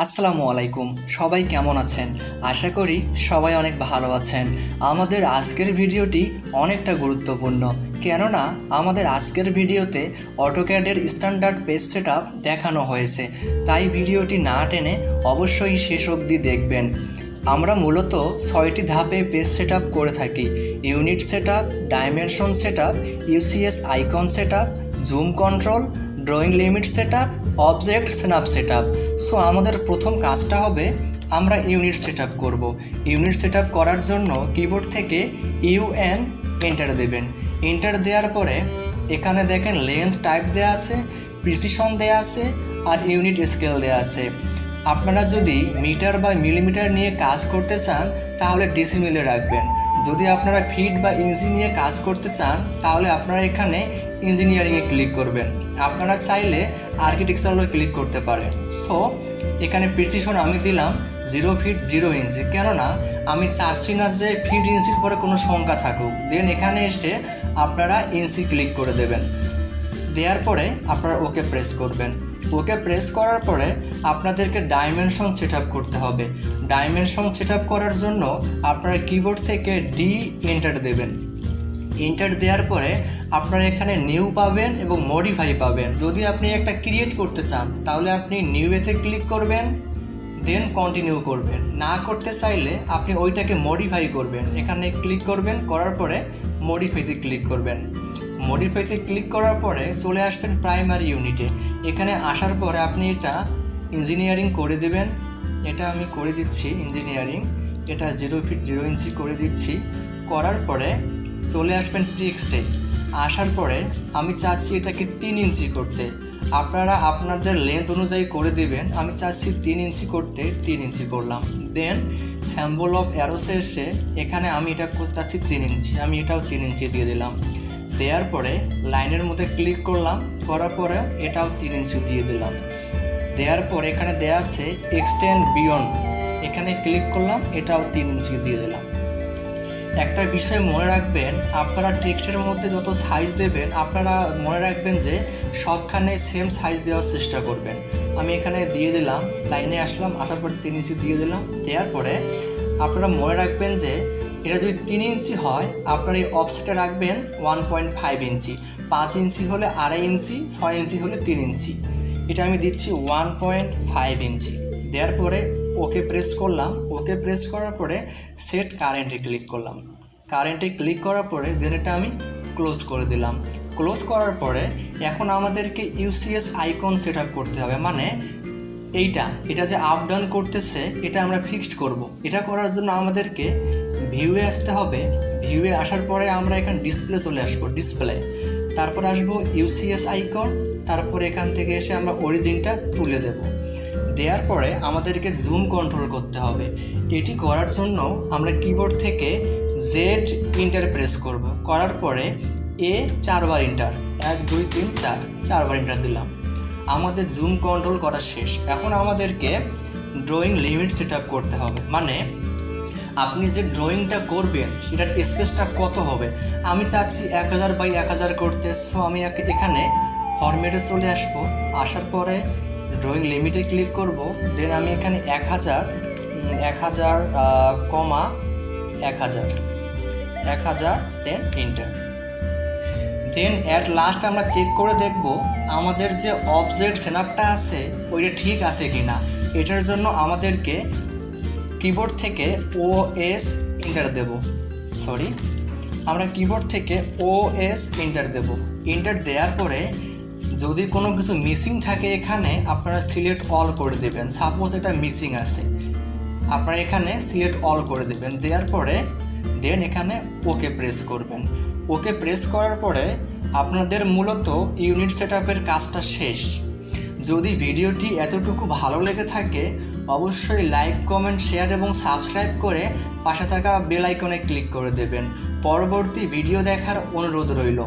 আসসালামু আলাইকুম। সবাই কেমন আছেন? আশা করি সবাই অনেক ভালো আছেন। আমাদের আজকের ভিডিওটি অনেকটা গুরুত্বপূর্ণ, কেননা আমাদের আজকের ভিডিওতে অটোক্যাডের স্ট্যান্ডার্ড পেজ সেটআপ দেখানো হয়েছে। তাই ভিডিওটি না টেনে অবশ্যই শেষ অবধি দেখবেন। আমরা মূলত 6টি ধাপে পেজ সেটআপ করে থাকি: unit setup, dimension setup, UCS icon setup, zoom control, drawing limit setup, object snap setup. So আমাদের প্রথম কাজটা হবে আমরা ইউনিট সেটআপ করব। ইউনিট সেটআপ করার জন্য কিবোর্ড থেকে ইউএন এন্টার দেবেন। এন্টার দেওয়ার পরে এখানে দেখেন লেন্থ টাইপ দেওয়া আছে, প্রিসিশন দেওয়া আছে আর ইউনিট স্কেল দেওয়া আছে। আপনারা যদি মিটার বা মিলিমিটার নিয়ে কাজ করতে চান তাহলে ডেসিমেলে রাখবেন। যদি আপনারা ফিট বা ইঞ্চি নিয়ে কাজ করতে চান তাহলে আপনারা এখানে ইঞ্জিনিয়ারিংয়ে ক্লিক করবেন। আপনারা চাইলে আর্কিটেকচারে ক্লিক করতে পারেন। সো এখানে প্রিসিশন আমি দিলাম 0 ফিট 0 ইঞ্চি, কেননা আমি চাচ্ছি না যে ফিট ইঞ্চির পরে কোনো সংখ্যা থাকুক। দেন এখানে এসে আপনারা ইঞ্চি ক্লিক করে দেবেন। দেওয়ার পরে আপনারা ওকে প্রেস করবেন। ওকে প্রেস করার পরে আপনাদেরকে ডাইমেনশন সেট আপ করতে হবে। ডাইমেনশন সেট আপ করার জন্য আপনারা কিবোর্ড থেকে ডি এন্টার দেবেন। এন্টার দেওয়ার পরে আপনারা এখানে নিউ পাবেন এবং মডিফাই পাবেন। যদি আপনি একটা ক্রিয়েট করতে চান তাহলে আপনি নিউ এতে ক্লিক করবেন, দেন কন্টিনিউ করবেন। না করতে চাইলে আপনি ওইটাকে মডিফাই করবেন। এখানে ক্লিক করবেন, করার পরে মডিফাইতে ক্লিক করবেন। মডিফাইতে ক্লিক করার পরে চলে আসবেন প্রাইমারি ইউনিটে। এখানে আসার পরে আপনি এটা ইঞ্জিনিয়ারিং করে দেবেন। এটা আমি করে দিচ্ছি ইঞ্জিনিয়ারিং। এটা 0 ফিট 0 ইঞ্চি করে দিচ্ছি। করার পরে চলে আসবেন টেক্সটে। আসার পরে আমি চাচ্ছি এটাকে 3 ইঞ্চি করতে। আপনারা আপনাদের লেন্থ অনুযায়ী করে দেবেন। আমি চাচ্ছি 3 ইঞ্চি করতে, 3 ইঞ্চি করলাম। দেন স্যাম্বল অফ অ্যারোসে এসে এখানে আমি এটা চাচ্ছি 3 ইঞ্চি, আমি এটাও 3 ইঞ্চি দিয়ে দিলাম। দেওয়ার পরে লাইনের মধ্যে ক্লিক করলাম, করার পরে এটাও 3 ইঞ্চি দিয়ে দিলাম। দেওয়ার পরে এখানে দেওয়া আছে এক্সটেন্ড বিয়ন্ড, এখানে ক্লিক করলাম, এটাও 3 ইঞ্চি দিয়ে দিলাম। একটা বিষয় মনে রাখবেন, আপনারা টেক্সটের মধ্যে যত সাইজ দেবেন আপনারা মনে রাখবেন যে সবখানে সেম সাইজ দেওয়ার চেষ্টা করবেন। আমি এখানে দিয়ে দিলাম, লাইনে আসলাম, আসার পর 3 ইঞ্চি দিয়ে দিলাম। দেওয়ার পরে আপনারা মনে রাখবেন যে এটা যদি 3 ইঞ্চি হয় আপনারা এই অফসেটে রাখবেন 1.5 ইঞ্চি, 5 ইঞ্চি হলে 2.5 ইঞ্চি, 6 ইঞ্চি হলে 3 ইঞ্চি। এটা আমি দিচ্ছি 1.5 ইঞ্চি। দেওয়ার পরে ওকে প্রেস করলাম। ওকে প্রেস করার পরে সেট কারেন্টে ক্লিক করলাম। কারেন্টে ক্লিক করার পরে দেন এটা আমি ক্লোজ করে দিলাম। ক্লোজ করার পরে এখন আমাদেরকে ইউসিএস আইকন সেট আপ করতে হবে, মানে এটা যে আপ ডাউন করতেছে এটা আমরা ফিক্সড করব। এটা করার জন্য আমাদেরকে ভিউয়ে আসতে হবে। ভিউয়ে আসার পরে আমরা এখানে ডিসপ্লে চলে আসবো, ডিসপ্লে, তারপর আসবো ইউসিএস আইকন, তারপরে এখান থেকে এসে আমরা অরিজিনটা তুলে দেব। দেওয়ার পরে আমাদেরকে জুম কন্ট্রোল করতে হবে। এটি করার জন্য আমরা কিবোর্ড থেকে জেড ইন্টার প্রেস করব। করার পরে এ 4বার ইন্টার, 1 2 3 4, 4বার ইন্টার দিলাম। আমাদের জুম কন্ট্রোল করা শেষ। এখন আমাদেরকে ড্রয়িং লিমিট সেট আপ করতে হবে, মানে আপনি যে ড্রয়িংটা করবেন সেটার স্পেসটা কত হবে। আমি চাচ্ছি 1000 বাই 1000 করতে। সো আমি এখানে ফরম্যাটে চলে আসবো। আসার পরে ড্রয়িং লিমিটে ক্লিক করব। দেন আমি এখানে 1000 then enter. Then at last আমরা চেক করে দেখব আমাদের যে অবজেক্ট সেটআপটা আছে ওইটা ঠিক আছে কি না। এটার জন্য আমাদেরকে কিবোর্ড থেকে ওএস এন্টার দেব। আমরা কিবোর্ড থেকে ওএস এন্টার দেব। এন্টার দেওয়ার পরে যদি কোনো কিছু মিসিং থাকে এখানে আপনারা সিলেক্ট অল করে দেবেন। সাপোজ এটা মিসিং আছে, আপনারা এখানে সিলেক্ট অল করে দেবেন। দেওয়ার পরে দেন এখানে ওকে প্রেস করবেন। ওকে প্রেস করার পরে আপনাদের মূলত ইউনিট সেটআপের কাজটা শেষ। যদি ভিডিওটি এতটুকু ভালো লেগে থাকে অবশ্যই লাইক, কমেন্ট, শেয়ার এবং সাবস্ক্রাইব করে পাশে থাকা বেল আইকনে ক্লিক করে দেবেন। পরবর্তী ভিডিও দেখার অনুরোধ রইল।